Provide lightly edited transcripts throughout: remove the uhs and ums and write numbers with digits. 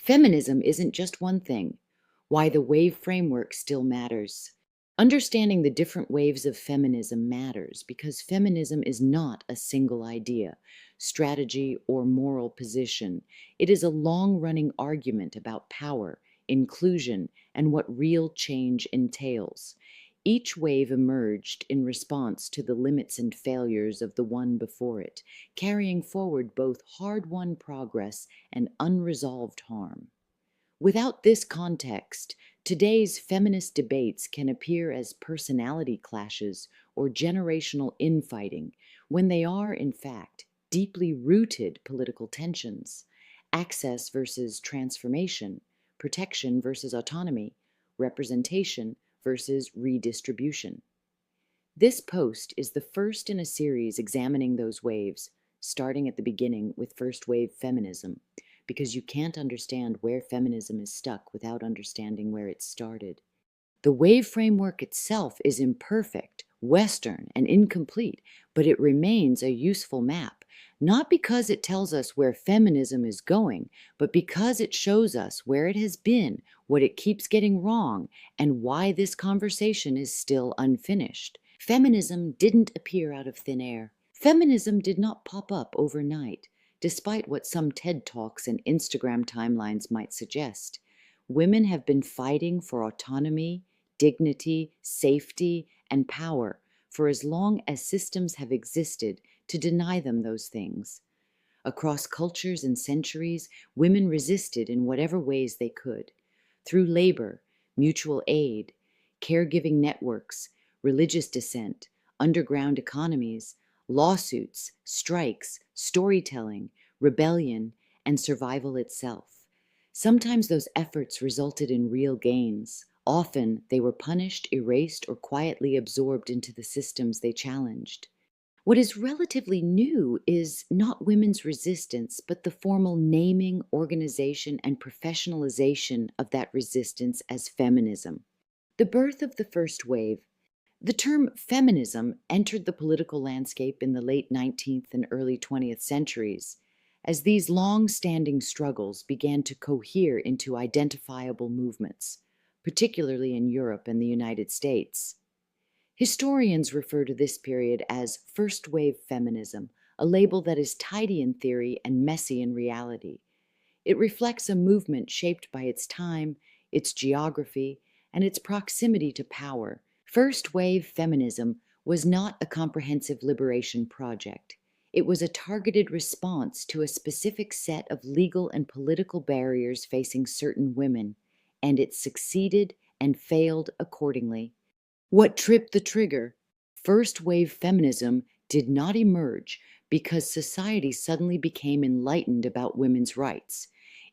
Feminism isn't just one thing. Why the wave framework still matters. Understanding the different waves of feminism matters because feminism is not a single idea, strategy, or moral position. It is a long-running argument about power, inclusion, and what real change entails. Each wave emerged in response to the limits and failures of the one before it, carrying forward both hard-won progress and unresolved harm. Without this context, today's feminist debates can appear as personality clashes or generational infighting when they are, in fact, deeply rooted political tensions: access versus transformation, protection versus autonomy, representation versus redistribution. This post is the first in a series examining those waves, starting at the beginning with first wave feminism, because you can't understand where feminism is stuck without understanding where it started. The wave framework itself is imperfect, Western, and incomplete, but it remains a useful map, not because it tells us where feminism is going, but because it shows us where it has been, what it keeps getting wrong, and why this conversation is still unfinished. Feminism didn't appear out of thin air. Feminism did not pop up overnight, despite what some TED Talks and Instagram timelines might suggest. Women have been fighting for autonomy, dignity, safety, and power for as long as systems have existed to deny them those things. Across cultures and centuries, women resisted in whatever ways they could, through labor, mutual aid, caregiving networks, religious dissent, underground economies, lawsuits, strikes, storytelling, rebellion, and survival itself. Sometimes those efforts resulted in real gains. Often they were punished, erased, or quietly absorbed into the systems they challenged. What is relatively new is not women's resistance, but the formal naming, organization, and professionalization of that resistance as feminism. The birth of the first wave. The term feminism entered the political landscape in the late 19th and early 20th centuries, as these long-standing struggles began to cohere into identifiable movements, particularly in Europe and the United States. Historians refer to this period as first-wave feminism, a label that is tidy in theory and messy in reality. It reflects a movement shaped by its time, its geography, and its proximity to power. First-wave feminism was not a comprehensive liberation project. It was a targeted response to a specific set of legal and political barriers facing certain women, and it succeeded and failed accordingly. What tripped the trigger? First-wave feminism did not emerge because society suddenly became enlightened about women's rights.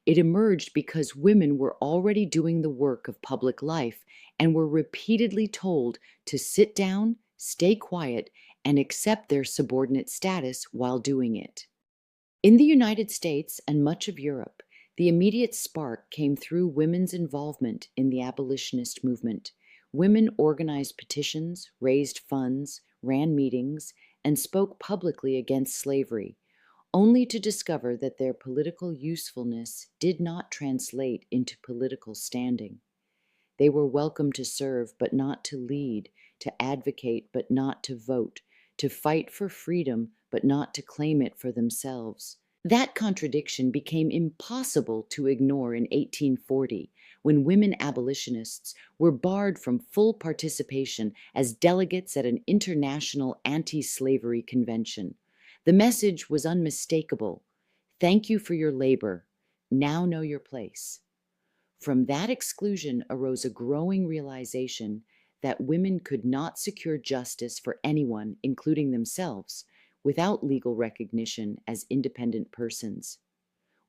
It emerged because women were already doing the work of public life and were repeatedly told to sit down, stay quiet, and accept their subordinate status while doing it. In the United States and much of Europe, the immediate spark came through women's involvement in the abolitionist movement. Women organized petitions, raised funds, ran meetings, and spoke publicly against slavery, only to discover that their political usefulness did not translate into political standing. They were welcome to serve but not to lead, to advocate but not to vote, to fight for freedom but not to claim it for themselves. That contradiction became impossible to ignore in 1840, when women abolitionists were barred from full participation as delegates at an international anti-slavery convention. The message was unmistakable: thank you for your labor. Now know your place. From that exclusion arose a growing realization that women could not secure justice for anyone, including themselves, without legal recognition as independent persons.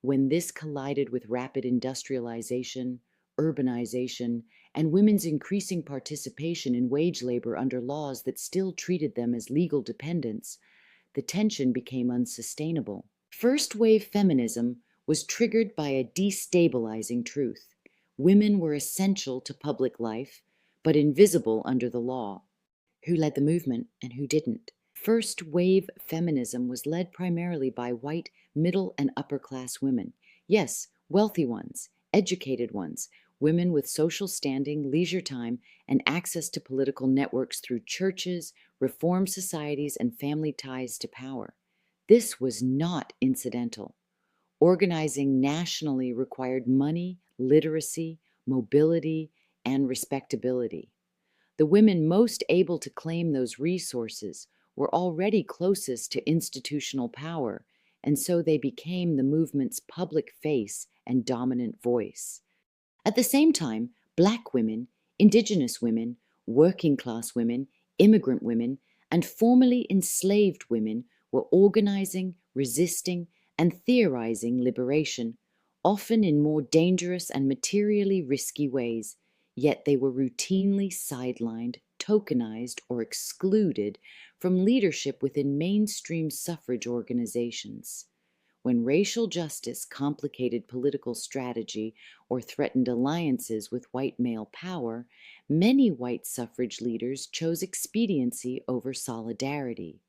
When this collided with rapid industrialization, urbanization, and women's increasing participation in wage labor under laws that still treated them as legal dependents, the tension became unsustainable. First-wave feminism was triggered by a destabilizing truth. Women were essential to public life, but invisible under the law. Who led the movement and who didn't? First-wave feminism was led primarily by white, middle, and upper-class women. Yes, Wealthy ones, educated ones, women with social standing, leisure time, and access to political networks through churches, reform societies, and family ties to power. This was not incidental. Organizing nationally required money, literacy, mobility, and respectability. The women most able to claim those resources were already closest to institutional power, and so they became the movement's public face and dominant voice. At the same time, Black women, Indigenous women, working class women, immigrant women, and formerly enslaved women were organizing, resisting, and theorizing liberation, often in more dangerous and materially risky ways, yet they were routinely sidelined, tokenized, or excluded from leadership within mainstream suffrage organizations. When racial justice complicated political strategy or threatened alliances with white male power, many white suffrage leaders chose expediency over solidarity.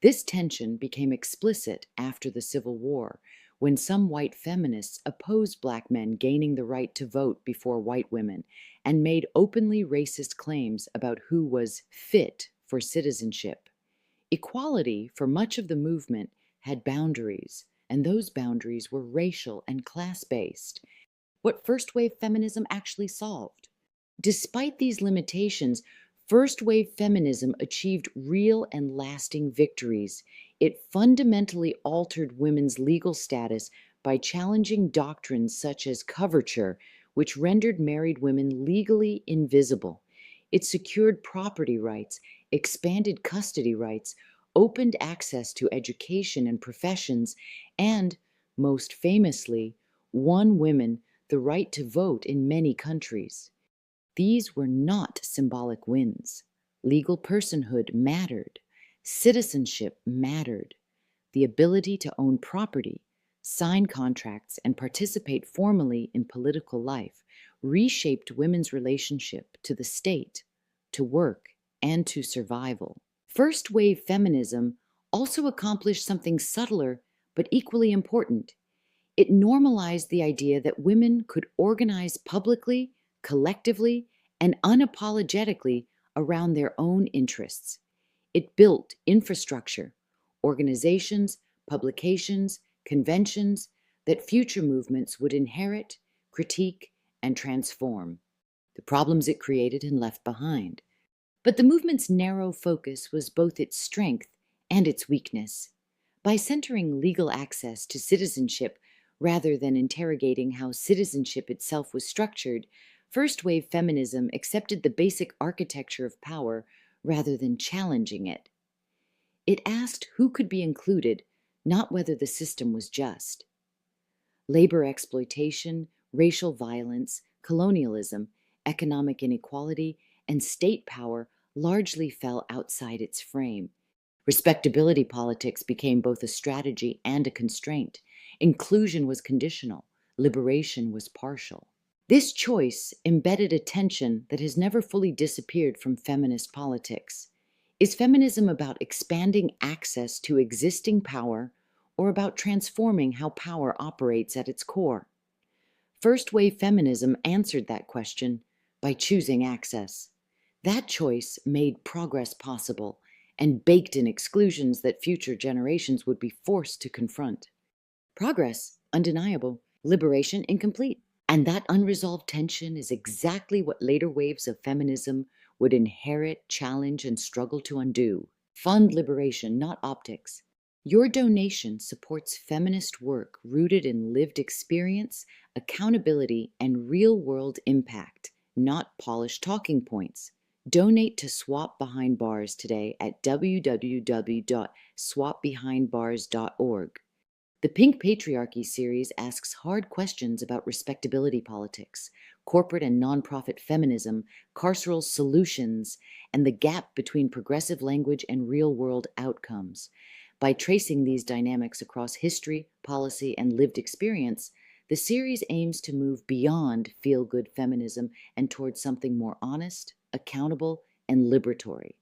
This tension became explicit after the Civil War, when some white feminists opposed Black men gaining the right to vote before white women and made openly racist claims about who was fit for citizenship. Equality for much of the movement had boundaries, and those boundaries were racial and class-based. What first wave feminism actually solved. Despite these limitations, first wave feminism achieved real and lasting victories. It fundamentally altered women's legal status by challenging doctrines such as coverture, which rendered married women legally invisible. It secured property rights, expanded custody rights, opened access to education and professions, and, most famously, won women the right to vote in many countries. These were not symbolic wins. Legal personhood mattered. Citizenship mattered. The ability to own property, sign contracts, and participate formally in political life reshaped women's relationship to the state, to work, and to survival. First wave feminism also accomplished something subtler but equally important. It normalized the idea that women could organize publicly, collectively, and unapologetically around their own interests. It built infrastructure, organizations, publications, conventions that future movements would inherit, critique, and transform. The problems it created and left behind. But the movement's narrow focus was both its strength and its weakness. By centering legal access to citizenship rather than interrogating how citizenship itself was structured, first wave feminism accepted the basic architecture of power rather than challenging it. It asked who could be included, not whether the system was just. Labor exploitation, racial violence, colonialism, economic inequality, and state power largely fell outside its frame. Respectability politics became both a strategy and a constraint. Inclusion was conditional. Liberation was partial. This choice embedded a tension that has never fully disappeared from feminist politics. Is feminism about expanding access to existing power or about transforming how power operates at its core? First wave feminism answered that question by choosing access. That choice made progress possible and baked in exclusions that future generations would be forced to confront. Progress, undeniable, liberation, incomplete. And that unresolved tension is exactly what later waves of feminism would inherit, challenge, and struggle to undo. Fund liberation, not optics. Your donation supports feminist work rooted in lived experience, accountability, and real-world impact, not polished talking points. Donate to Swap Behind Bars today at www.swapbehindbars.org. The Pink Patriarchy series asks hard questions about respectability politics, corporate and nonprofit feminism, carceral solutions, and the gap between progressive language and real-world outcomes. By tracing these dynamics across history, policy, and lived experience, the series aims to move beyond feel-good feminism and towards something more honest, accountable, and liberatory.